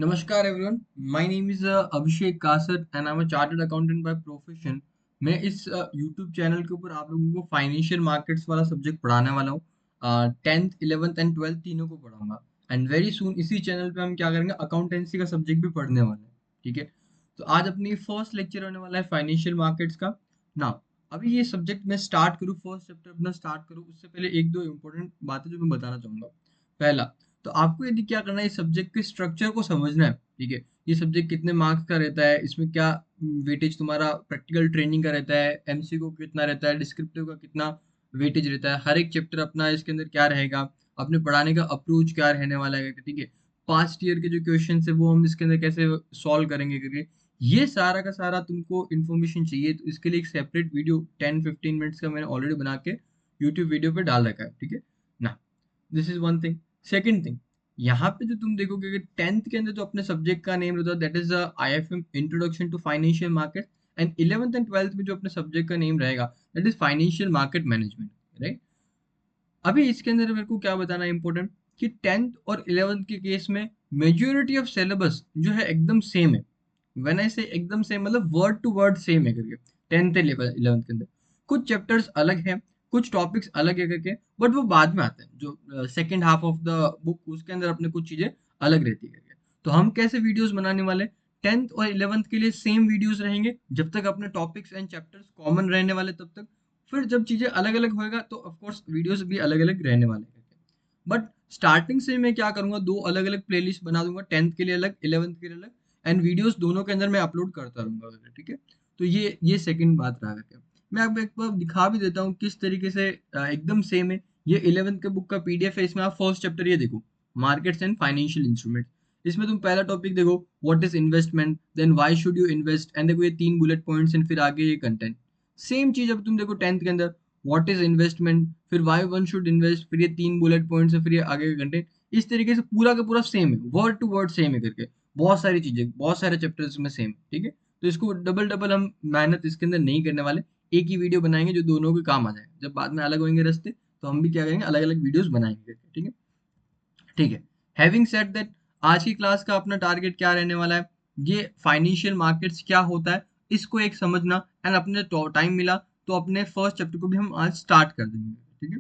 नमस्कार everyone, my name is Abhishek Kasar and I am a chartered accountant by profession. मैं इस YouTube channel के ऊपर आप लोगों को फाइनेंशियल मार्केट्स वाला सब्जेक्ट पढ़ाने वाला हूँ। 10th 11th एंड 12th तीनों को पढ़ाऊंगा। एंड वेरी सून इसी चैनल पे हम क्या करेंगे, अकाउंटेंसी का सब्जेक्ट भी पढ़ने वाले हैं। ठीक है, तो आज अपनी फर्स्ट लेक्चर होने वाला है फाइनेंशियल मार्केट्स का। ना, अभी ये सब्जेक्ट मैं स्टार्ट करूँ, फर्स्ट चैप्टर अपना स्टार्ट करूँ, उससे पहले एक दो इंपॉर्टेंट बातें जो मैं बताना चाहूंगा। पहला, तो आपको यदि क्या करना है, इस सब्जेक्ट के स्ट्रक्चर को समझना है। ठीक है, ये सब्जेक्ट कितने मार्क्स का रहता है, इसमें क्या वेटेज तुम्हारा प्रैक्टिकल ट्रेनिंग का रहता है, एमसीक्यू कितना रहता है, डिस्क्रिप्टिव का कितना वेटेज रहता है, हर एक चैप्टर अपना इसके अंदर क्या रहेगा, अपने पढ़ाने का अप्रोच क्या रहने वाला है। ठीक है, पास्ट ईयर के जो क्वेश्चन है वो हम इसके अंदर कैसे सॉल्व करेंगे करके, ये सारा का सारा तुमको इन्फॉर्मेशन चाहिए। तो इसके लिए एक सेपरेट वीडियो 10-15 मिनट्स का मैंने ऑलरेडी बना के यूट्यूब वीडियो पे डाल रखा है। ठीक है ना, this is one thing. Second thing, यहाँ पे जो तुम देखोगे कि 10th के अंदर जो अपने सब्जेक्ट का नेम रहता है that is IFM introduction to financial market. And 11th and 12th में जो अपने सब्जेक्ट का नेम रहेगा that is financial market management. Right, अभी इसके अंदर मेरे को क्या बताना है इंपॉर्टेंट, कि 10th और 11th के केस में मेजोरिटी ऑफ सिलेबस जो है एकदम सेम है। व्हेन आई से एकदम सेम, मतलब वर्ड टू वर्ड सेम है करके। 10th 11th के अंदर कुछ चैप्टर्स अलग है, कुछ टॉपिक्स अलग है करके, बट वो बाद में आते हैं। जो second half of the book उसके अंदर अपने कुछ चीजें अलग रहती है करके। तो हम कैसे वीडियोस बनाने वाले, 10th और 11th के लिए सेम वीडियोस रहेंगे जब तक अपने टॉपिक्स एंड चैप्टर्स कॉमन रहने वाले तब तक। फिर जब चीजें अलग अलग होएगा तो ऑफ कोर्स वीडियोस भी अलग अलग रहने वाले हैं। बट स्टार्टिंग से मैं क्या करूंगा, दो अलग अलग प्लेलिस्ट बना दूंगा, 10th के लिए अलग, 11th के लिए अलग। एंड वीडियोस दोनों के अंदर मैं अपलोड करता रहूंगा। ठीक है, तो ये सेकंड बात रहा है। मैं आपको एक बार दिखा भी देता हूँ किस तरीके से एकदम सेम है। ये 11th के बुक का पीडीएफ है, इसमें आप फर्स्ट चैप्टर ये देखो, मार्केट्स एंड फाइनेंशियल इंस्ट्रूमेंट। इसमें तुम पहला टॉपिक देखो, what is investment, then why should you invest, and देखो ये तीन बुलेट पॉइंट्स एंड फिर आगे ये कंटेंट। सेम चीज अब तुम देखो 10th के अंदर, व्हाट इज इन्वेस्टमेंट, फिर व्हाई वन शुड इन्वेस्ट, फिर ये तीन बुलेट पॉइंट्स है, फिर ये आगे का कंटेंट। इस तरीके से पूरा का पूरा सेम है, वर्ड टू वर्ड सेम है करके। बहुत सारी चीजें, बहुत सारे चैप्टर्स में सेम। ठीक है, तो इसको डबल डबल हम मेहनत इसके अंदर नहीं करने वाले। एक ही वीडियो बनाएंगे जो दोनों के काम आ जाए। जब बाद में अलग होंगे रास्ते तो हम भी क्या करेंगे, अलग अलग वीडियोस बनाएंगे। ठीक है, ठीक है। हैविंग सेड दैट, आज की क्लास का अपना टारगेट क्या रहने वाला है, ये फाइनेंशियल मार्केट्स क्या होता है इसको एक समझना। एंड अपने टाइम मिला तो अपने फर्स्ट चैप्टर को भी हम आज स्टार्ट कर देंगे। ठीक है,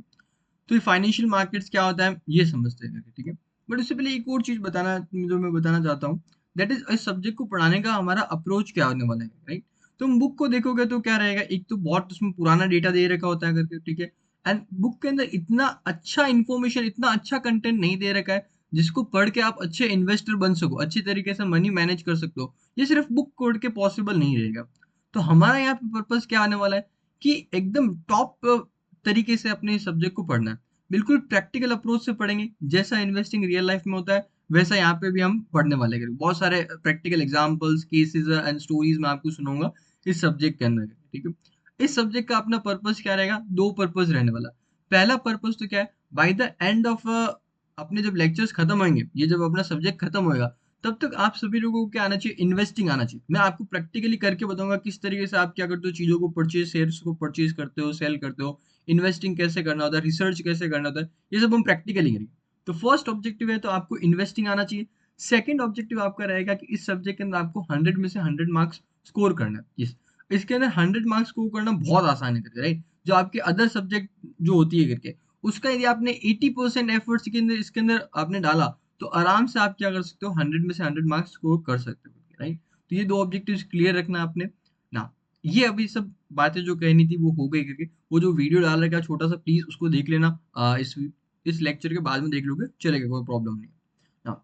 तो ये फाइनेंशियल मार्केट्स क्या होता है ये समझते हैं। ठीक है, बट उससे पहले एक और चीज बताना, जो मैं बताना चाहता हूँ, दैट इज इस सब्जेक्ट को पढ़ाने का हमारा अप्रोच क्या होने वाला है। राइट, तुम बुक को देखोगे तो क्या रहेगा, एक तो बहुत उसमें पुराना डेटा दे रखा होता है करके। ठीक है, एंड बुक के अंदर इतना अच्छा इंफॉर्मेशन, इतना अच्छा कंटेंट नहीं दे रखा है जिसको पढ़ के आप अच्छे इन्वेस्टर बन सको, अच्छी तरीके से मनी मैनेज कर सकते हो। ये सिर्फ बुक पढ़ के पॉसिबल नहीं रहेगा। तो हमारा यहाँ पे पर्पस क्या आने वाला है, कि एकदम टॉप तरीके से अपने सब्जेक्ट को पढ़ना है। बिल्कुल प्रैक्टिकल अप्रोच से पढ़ेंगे, जैसा इन्वेस्टिंग रियल लाइफ में होता है वैसा यहाँ पे भी हम पढ़ने वाले हैं। बहुत सारे practical examples, cases and stories मैं आपको सुनाऊंगा इस सब्जेक्ट के अंदर। ठीक है, इस सब्जेक्ट का अपना पर्पस क्या रहेगा, दो पर्पस रहने वाला। पहला पर्पस तो क्या है, बाय द एंड ऑफ अपने जब लेक्चर्स खत्म होंगे, ये जब अपना सब्जेक्ट खत्म होएगा, तब तक आप सभी लोगों को क्या आना चाहिए, इन्वेस्टिंग आना चाहिए। मैं आपको प्रैक्टिकली करके बताऊंगा किस तरीके से आप क्या करते हो, चीजों को परचेज, शेयर्स को परचेज करते हो, सेल करते हो, इन्वेस्टिंग कैसे करना होता है, रिसर्च कैसे करना होता है, ये सब हम प्रैक्टिकली करेंगे। तो फर्स्ट ऑब्जेक्टिव है तो आपको इन्वेस्टिंग आना चाहिए। सेकंड ऑब्जेक्टिव आपका रहेगा कि इस सब्जेक्ट के अंदर आपको 100 में से 100 मार्क्स स्कोर करना है। इसके अंदर 100 मार्क्स स्कोर करना बहुत आसान है करके। राइट, जो आपके अदर सब्जेक्ट जो होती है करके, उसका यदि आपने 80% एफर्ट्स के अंदर इसके अंदर आपने डाला तो आराम से आप क्या कर सकते हो, 100 में से 100 मार्क्स स्कोर कर सकते हो। राइट, तो ये दो ऑब्जेक्टिव्स क्लियर रखना आपने ना। ये अभी सब बातें जो कहनी थी वो हो गई करके। वो जो वीडियो डाल रखा है छोटा सा, प्लीज उसको देख लेना। इस लेक्चर के बाद में देख लोगे चलेगा, कोई प्रॉब्लम नहीं ना।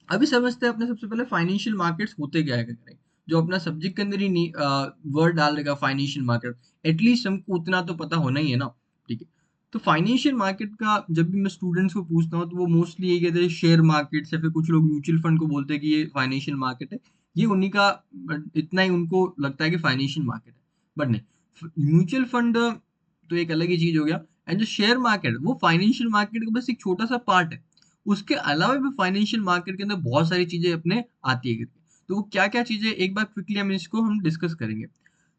अभी समझते हैं अपने सबसे पहले फाइनेंशियल मार्केट्स होते क्या है करके। जो अपना सब्जेक्ट के अंदर ही वर्ड डाल रखा फाइनेंशियल मार्केट, एटलीस्ट हमको उतना तो पता होना ही है ना। ठीक है, तो फाइनेंशियल मार्केट का जब भी मैं स्टूडेंट्स को पूछता हूँ तो वो मोस्टली ये कहते हैं शेयर मार्केट, या फिर कुछ लोग म्यूचुअल फंड को बोलते हैं कि ये फाइनेंशियल मार्केट है। ये उन्हीं का, इतना ही उनको लगता है कि फाइनेंशियल मार्केट है। बट नहीं, म्यूचुअल फंड तो एक अलग ही चीज हो गया। एंड जो शेयर मार्केट वो फाइनेंशियल मार्केट का बस एक छोटा सा पार्ट है। उसके अलावा भी फाइनेंशियल मार्केट के अंदर बहुत सारी चीजें अपने आती है करके। तो वो क्या क्या चीजें, एक बार क्विकली हम इसको डिस्कस करेंगे।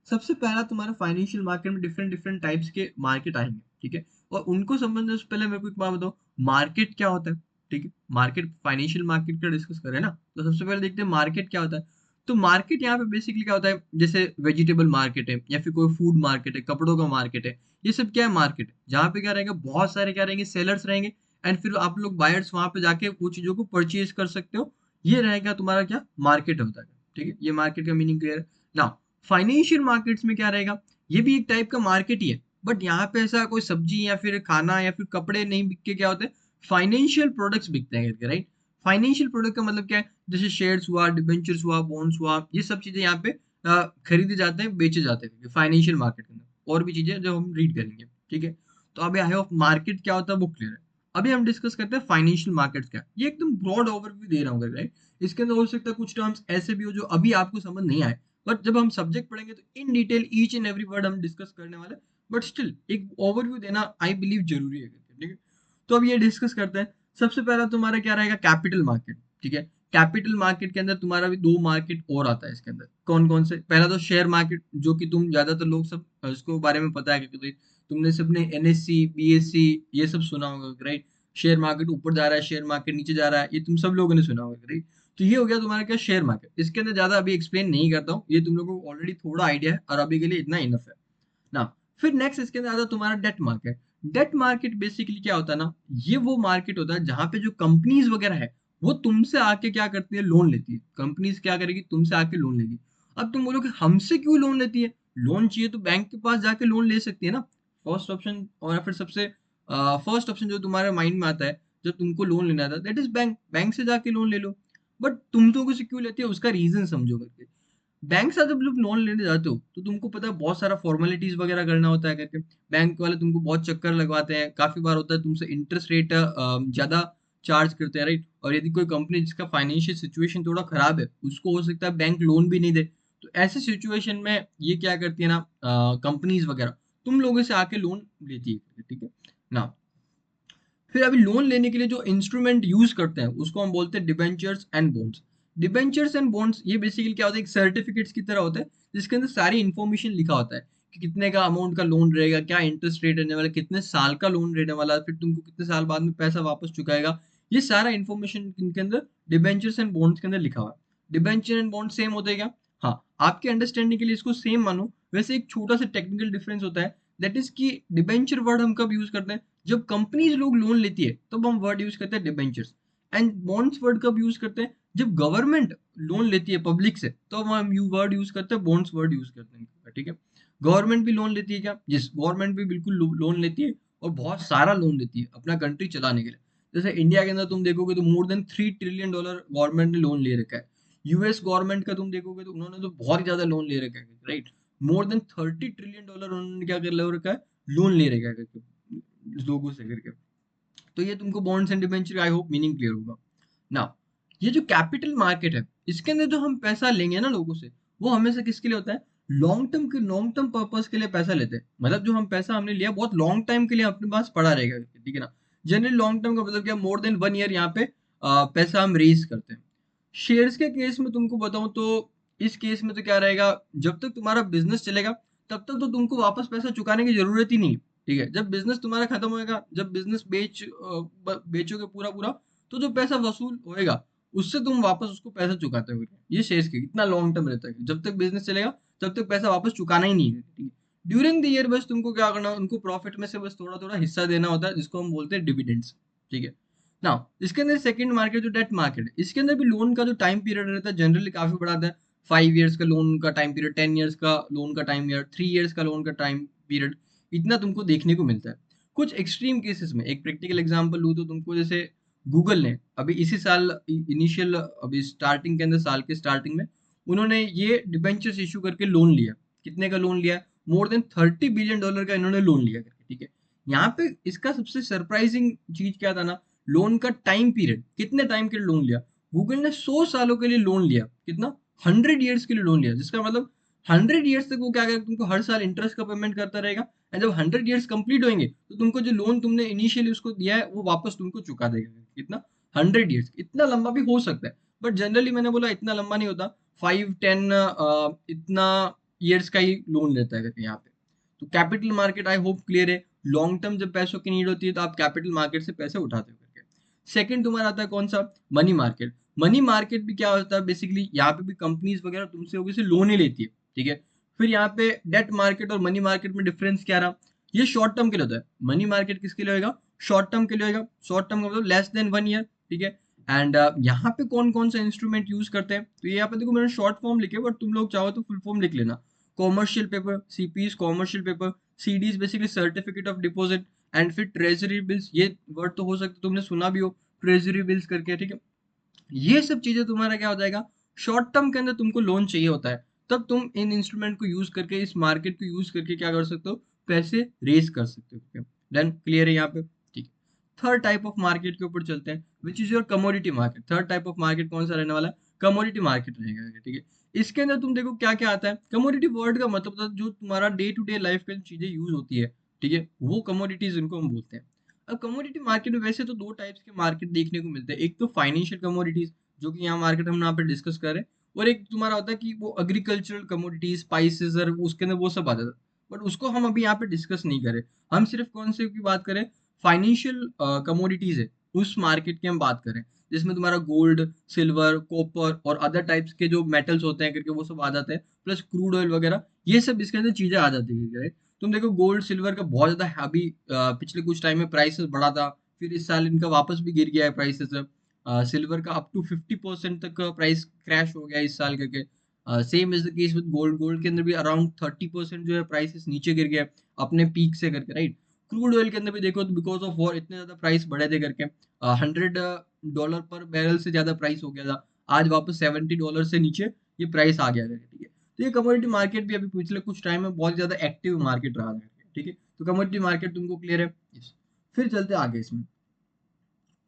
सबसे पहला, तुम्हारा फाइनेंशियल मार्केट में डिफरेंट डिफरेंट टाइप्स के मार्केट आएंगे। ठीक है, और उनको समझने से पहले मेरे को एक बात बताओ, मार्केट क्या होता है। ठीक है, मार्केट फाइनेंशियल मार्केट का डिस्कस करें ना, तो सबसे पहले देखते हैं मार्केट क्या होता है। तो मार्केट यहाँ पे बेसिकली क्या होता है, जैसे वेजिटेबल मार्केट है या फिर कोई फूड मार्केट है, कपड़ों का मार्केट है, ये सब क्या है मार्केट है, जहाँ पे क्या रहेगा, बहुत सारे क्या रहेंगे, सेलर्स रहेंगे, एंड फिर आप लोग बायर्स वहां पे जाके वो चीजों को परचेज कर सकते हो। ये रहेगा तुम्हारा क्या मार्केट होता है। ठीक है, ये मार्केट का मीनिंग क्लियर है ना। फाइनेंशियल मार्केट्स में क्या रहेगा, ये भी एक टाइप का मार्केट ही है, बट यहाँ पे ऐसा कोई सब्जी या फिर खाना या फिर कपड़े नहीं बिक के क्या होते हैं, फाइनेंशियल प्रोडक्ट्स बिकते हैं करके, राइट। फाइनेंशियल प्रोडक्ट का मतलब क्या है, जैसे शेयर्स हुआ, डिबेंचर्स हुआ, बॉन्ड्स हुआ, ये सब चीजें यहाँ पे खरीदे जाते हैं, बेचे जाते हैं फाइनेंशियल मार्केट के अंदर, और भी चीजें जो हम रीड करेंगे। ठीक है, तो अभी आई होप मार्केट क्या होता है वो क्लियर है। अभी हम डिस्कस करते हैं फाइनेंशियल मार्केट्स क्या है। ये एकदम ब्रॉड ओवरव्यू दे रहा हूँ, राइट। इसके अंदर हो सकता है कुछ टर्म्स ऐसे भी हो जो अभी आपको समझ नहीं आए, बट जब हम सब्जेक्ट पढ़ेंगे तो in detail each and every word हम डिस्कस करने वाले, बट स्टिल एक ओवरव्यू देना आई बिलीव जरूरी है। ठीक है, तो अब ये डिस्कस करते हैं। सबसे पहला तुम्हारा क्या रहेगा, कैपिटल मार्केट। ठीक है, कैपिटल मार्केट के अंदर तुम्हारा भी दो मार्केट और आता है इसके अंदर, कौन कौन से, पहला तो शेयर मार्केट, जो कि तुम ज्यादातर लोग सब इसको बारे में पता है, क्योंकि तुमने सबने एनएससी बीएससी ये सब सुना होगा, राइट। शेयर मार्केट ऊपर जा रहा है, शेयर मार्केट नीचे जा रहा है, ये तुम सब लोगों ने सुना होगा, राइट। तो ये हो गया तुम्हारा क्या, शेयर मार्केट। इसके अंदर ज्यादा अभी एक्सप्लेन नहीं करता हूँ, ये तुम लोगों को ऑलरेडी थोड़ा आइडिया है, और अभी के लिए इतना इनफ है ना। फिर नेक्स्ट इसके अंदर आता है तुम्हारा debt market. Debt market basically क्या होता है ना, ये वो मार्केट होता है जहां पे जो कंपनीज वगैरह है वो तुमसे आके क्या करती है, लोन लेती है। कंपनीज क्या करेगी, तुमसे आके लोन लेगी। अब तुम बोलोगे हमसे क्यों लोन लेती है, लोन चाहिए तो बैंक के पास जाके लोन ले सकती है ना, फर्स्ट ऑप्शन। और फिर सबसे फर्स्ट ऑप्शन जो तुम्हारे माइंड में आता है जब तुमको लोन लेना था, दैट इज बैंक, बैंक से जाके लोन ले लो। बट तुम तो किसी क्यों लेती है, उसका रीजन समझो करके। बैंक से जब लोग लोन लेने जाते हो तो तुमको पता है बहुत सारा फॉर्मेलिटीज वगैरह करना होता है करके, बैंक वाले तुमको बहुत चक्कर लगवाते हैं, काफी बार होता है तुमसे इंटरेस्ट रेट ज्यादा चार्ज करते हैं, राइट। और यदि कोई कंपनी जिसका फाइनेंशियल सिचुएशन थोड़ा खराब है, उसको हो सकता है बैंक लोन भी नहीं दे। तो ऐसे सिचुएशन में ये क्या करती है ना, कंपनीज वगैरह तुम लोगों से आके लोन लेती है। ठीक है ना। फिर अभी लोन लेने के लिए जो इंस्ट्रूमेंट यूज करते हैं उसको हम बोलते हैं debentures and bonds. Debentures and bonds ये बेसिकली क्या होता है, एक सर्टिफिकेट्स की तरह होता है, जिसके अंदर सारी इंफॉर्मेशन लिखा होता है कि कितने का अमाउंट का लोन रहेगा, क्या इंटरेस्ट रेट रहने वाला, कितने साल का लोन रहने वाला, फिर तुमको कितने साल बाद में पैसा वापस चुकाएगा। ये सारा इंफॉर्मेशन इनके अंदर डिबेंचर्स एंड बॉन्ड्स के अंदर लिखा हुआ है। डिबेंचर एंड बॉन्ड सेम होते हैं क्या, हाँ, आपके अंडरस्टैंडिंग के लिए इसको सेम मानो। वैसे एक छोटा सा टेक्निकल डिफरेंस होता है, दैट इज कि डिबेंचर वर्ड हम कब यूज करते हैं, जब कंपनीज लोग लोन लेती है तब हम वर्ड यूज करते हैं डिबेंचर्स। एंड बॉन्ड्स वर्ड कब यूज करते हैं, जब गवर्नमेंट लोन लेती है पब्लिक से, तो हम यू वर्ड यूज करते हैं, बॉन्ड्स वर्ड यूज करते हैं। ठीक है, गवर्नमेंट भी लोन लेती है क्या, जिस गवर्नमेंट भी बिल्कुल लोन लेती है, और बहुत सारा लोन लेती है अपना कंट्री चलाने के लिए। जैसे इंडिया के अंदर तुम देखोगे तो मोर देन $3 ट्रिलियन गवर्नमेंट ने लोन ले रखा है। यूएस गवर्नमेंट का तुम देखोगे तो उन्होंने तो बहुत ज्यादा लोन ले रखा है, राइट। मोर देन $30 ट्रिलियन उन्होंने क्या कर ले रखा है, लोन ले रखा है लोगों से करके। तो ये तुमको bonds and debenture I hope meaning clear होगा ना। ये जो कैपिटल मार्केट है, इसके अंदर जो हम पैसा लेंगे ना लोगों से, वो हमेशा किसके लिए होता है, लॉन्ग टर्म पर्पस के लिए पैसा लेते हैं। मतलब जो हम पैसा हमने लिया बहुत लॉन्ग टाइम के लिए अपने पास पड़ा रहेगा, ठीक है ना। जनरली लॉन्ग टर्म का मतलब क्या, मोर देन 1 ईयर यहाँ पे पैसा हम रेज करते हैं। शेयर्स के केस में तुमको बताऊं तो इस केस में तो क्या रहेगा, जब तक तुम्हारा बिजनेस चलेगा तब तक तो तुमको वापस पैसा चुकाने की जरूरत ही नहीं है। ठीक है, जब बिजनेस तुम्हारा खत्म होएगा, जब बिजनेस बेचोगे पूरा पूरा, तो जो पैसा वसूल होएगा उससे तुम वापस उसको पैसा चुकाते हो। ये शेयर्स के इतना लॉन्ग टर्म रहता है, जब तक बिजनेस चलेगा तब तक पैसा वापस चुकाना ही नहीं है। ठीक है, ड्यूरिंग द ईयर बस तुमको क्या करना, उनको प्रॉफिट में से बस थोड़ा थोड़ा हिस्सा देना होता है, जिसको हम बोलते हैं डिविडेंड्स। ठीक है ना। इसके अंदर सेकंड मार्केट जो डेट मार्केट है, इसके अंदर भी लोन का जो टाइम पीरियड रहता है जनरली काफी बड़ा आता है। 5 ईयर्स का लोन का टाइम पीरियड, 10 ईयर्स का लोन का टाइम पीरियड, 3 ईयर्स का लोन का टाइम पीरियड, इतना तुमको देखने को मिलता है। कुछ एक्सट्रीम केसेस में एक प्रैक्टिकल एग्जांपल लूँ तो तुमको, जैसे गूगल ने अभी इसी साल इनिशियल अभी स्टार्टिंग के अंदर, साल के स्टार्टिंग में उन्होंने ये डिबेंचर्स इशू करके लोन लिया। कितने का लोन लिया, मोर देन $30 बिलियन का इन्होंने लोन लिया करके। ठीक है, यहाँ पे इसका सबसे सरप्राइजिंग चीज क्या था ना, लोन का टाइम पीरियड, कितने टाइम के लिए लोन लिया। गूगल ने 100 सालों के लिए लोन लिया, कितना, 100 ईयर्स के लिए लोन लिया, जिसका मतलब 100 ईयर्स तक वो क्या करेगा, तुमको हर साल इंटरेस्ट का पेमेंट करता रहेगा। एंड जब 100 ईयर्स कंप्लीट होंगे तो तुमको जो लोन तुमने इनिशियली उसको दिया है वो वापस तुमको चुका देगा। कितना, 100 ईयर्स, इतना लंबा भी हो सकता है, बट जनरली मैंने बोला इतना लंबा नहीं होता, 5-10 इतना ईयर्स का ही लोन लेता है यहाँ पे। तो capital market I hope clear है। लॉन्ग टर्म जब पैसों की नीड होती है तो आप कैपिटल मार्केट से पैसे उठाते हो करके। सेकंड तुम्हारा आता है कौन सा, मनी मार्केट। मनी मार्केट भी क्या होता है बेसिकली, यहाँ पे भी कंपनीज वगैरह तुमसे होगी लोन ही लेती है, ठीक है। फिर यहाँ पे डेट मार्केट और मनी मार्केट में डिफरेंस क्या रहा, ये शॉर्ट टर्म के लिए होता है। मनी मार्केट किसके लिए होगा, शॉर्ट टर्म के लिए होगा। शॉर्ट टर्म का मतलब लेस देन 1 ईयर, ठीक है। एंड यहाँ पे कौन कौन सा इंस्ट्रूमेंट यूज करते हैं, तो ये यहाँ पे देखो मैंने शॉर्ट फॉर्म लिखे, बट तुम लोग चाहो तो फुल फॉर्म लिख लेना। Commercial paper, CPs commercial paper, CDs basically certificate of deposit, and फिर ट्रेजरी बिल्स, ये वर्ड तो हो सकता है तुमने सुना भी हो, ट्रेजरी बिल्स करके, ठीक है। ये सब चीजें तुम्हारा क्या हो जाएगा, शॉर्ट टर्म के अंदर तुमको लोन चाहिए होता है, तब तुम इन इंस्ट्रूमेंट को यूज करके, इस मार्केट को यूज करके क्या कर सकते हो, पैसे रेज कर सकते हो। डन, क्लियर है यहाँ पे, ठीक है। थर्ड टाइप ऑफ मार्केट के ऊपर चलते हैं, which is your commodity market. Third type of market कौन सा रहने वाला है, कमोडिटी मार्केट रहेगा, ठीक है। इसके अंदर तुम देखो क्या क्या आता है। कमोडिटी वर्ड का मतलब होता है जो तुम्हारा डे टू डे लाइफ में चीजें यूज होती है, ठीक है, वो कमोडिटीज इनको हम बोलते हैं। अब कमोडिटी मार्केट में वैसे तो दो टाइप्स के मार्केट देखने को मिलते हैं, एक तो फाइनेंशियल कमोडिटीज, जो कि यहाँ मार्केट हम यहाँ पे डिस्कस कर रहे हैं, और एक तुम्हारा होता है कि वो एग्रीकल्चरल कमोडिटीज, स्पाइसेस और उसके अंदर वो सब आ जाता है, बट उसको हम अभी यहाँ पे डिस्कस नहीं करें। हम सिर्फ कौन से की बात करें, फाइनेंशियल कमोडिटीज है, उस मार्केट की हम बात करें, जिसमें तुम्हारा गोल्ड, सिल्वर, कॉपर और अदर टाइप्स के जो मेटल्स होते हैं करके वो सब आ जाते हैं, प्लस क्रूड ऑयल वगैरह, ये सब इसके अंदर चीजें आ जाती है, राइट। तुम देखो गोल्ड सिल्वर का बहुत ज्यादा अभी पिछले कुछ टाइम में प्राइसेस बढ़ा था, फिर इस साल इनका वापस भी गिर गया है प्राइसेस। सिल्वर का अप टू 50% तक का प्राइस क्रैश हो गया इस साल करके। Same is the case with gold, gold के अंदर भी अराउंड 30% जो है प्राइसेस नीचे गिर गया अपने पीक से करके, राइट। क्रूड ऑयल के अंदर भी देखो तो बिकॉज ऑफ वॉर इतने ज्यादा प्राइस बढ़े थे करके, $100 पर बैरल से ज्यादा प्राइस हो गया था, आज वापस $70 से नीचे ये प्राइस आ गया है, ठीक है। तो ये कमोडिटी मार्केट भी अभी पिछले कुछ टाइम में बहुत ज्यादा एक्टिव मार्केट रहा है, ठीक है। तो कमोडिटी मार्केट तुमको क्लियर है, yes। फिर चलते हैं आगे इसमें,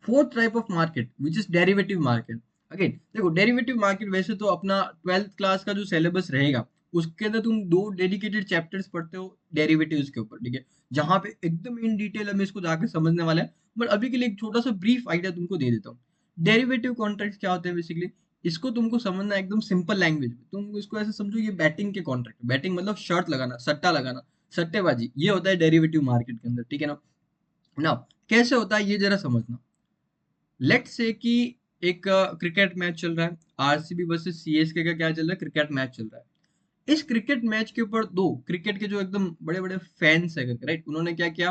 fourth type of market which is derivative market. Again देखो डेरिवेटिव मार्केट वैसे तो अपना 12th क्लास का जो सिलेबस रहेगा उसके अंदर तुम दो डेडिकेटेड चैप्टर्स पढ़ते हो डेरिवेटिव्स के ऊपर, ठीक है, जहां पे एकदम इन डिटेल हम इसको जाकर समझने वाले हैं। बट अभी के लिए एक छोटा सा ब्रीफ आइडिया तुमको दे देता हूँ। डेरिवेटिव कॉन्ट्रैक्ट क्या होते हैं बेसिकली, इसको तुमको समझना एकदम सिंपल लैंग्वेज में, तुम इसको ऐसे समझो ये बैटिंग के कॉन्ट्रैक्ट, बैटिंग मतलब शर्त लगाना, सट्टा लगाना, सट्टेबाजी, ये होता है डेरिवेटिव मार्केट के अंदर, ठीक है ना। ना कैसे होता है ये जरा समझना। लेट से कि एक क्रिकेट मैच चल रहा है, आरसीबी वर्सेस सीएसके का क्या चल रहा है, क्रिकेट मैच चल रहा है। इस क्रिकेट मैच के ऊपर दो क्रिकेट के जो एकदम बड़े बड़े फैंस है, राइट, उन्होंने क्या किया,